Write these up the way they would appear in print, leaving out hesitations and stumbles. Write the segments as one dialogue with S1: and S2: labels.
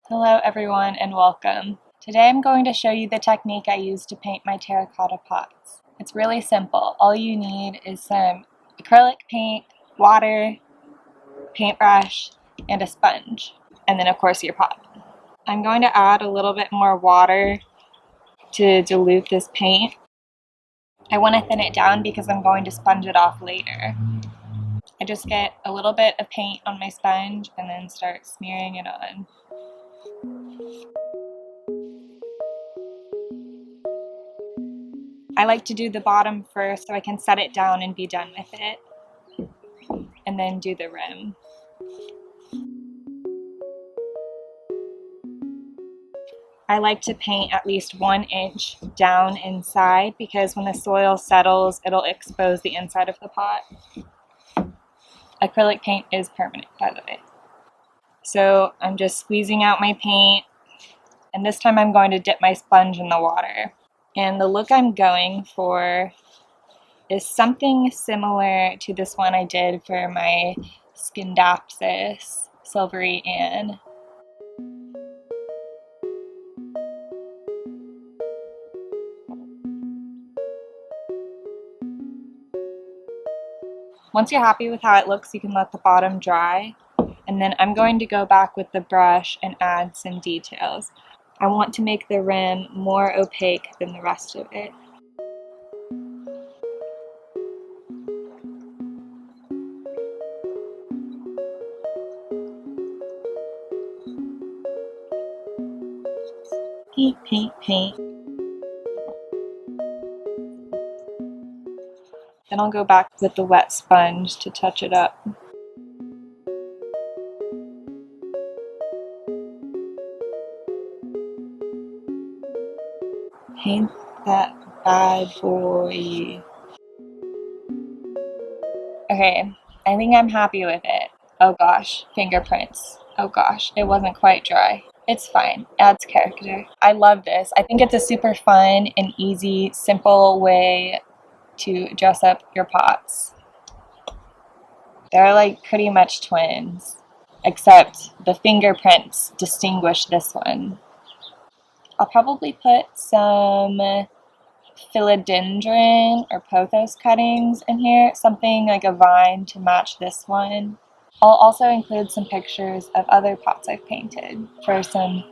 S1: Hello everyone and welcome. Today I'm going to show you the technique I use to paint my terracotta pots. It's really simple. All you need is some acrylic paint, water, paintbrush, and a sponge. And then of course your pot. I'm going to add a little bit more water to dilute this paint. I want to thin it down because I'm going to sponge it off later. I just get a little bit of paint on my sponge and then start smearing it on. I like to do the bottom first so I can set it down and be done with it, and then do the rim. I like to paint at least 1 inch down inside because when the soil settles, it'll expose the inside of the pot. Acrylic paint is permanent, by the way. So I'm just squeezing out my paint, and this time I'm going to dip my sponge in the water. And the look I'm going for is something similar to this one I did for my Skindapsis Silvery Ann. Once you're happy with how it looks, you can let the bottom dry, and then I'm going to go back with the brush and add some details. I want to make the rim more opaque than the rest of it. Paint, paint, paint. Then I'll go back with the wet sponge to touch it up. Paint that bad boy. Okay, I think I'm happy with it. Oh gosh, fingerprints. Oh gosh, it wasn't quite dry. It's fine, adds character. I love this. I think it's a super fun and easy, simple way to dress up your pots. They're like pretty much twins, except the fingerprints distinguish this one. I'll probably put some philodendron or pothos cuttings in here, something like a vine to match this one. I'll also include some pictures of other pots I've painted for some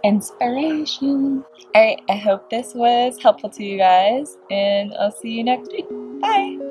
S1: inspiration. Alright, I hope this was helpful to you guys, and I'll see you next week. Bye!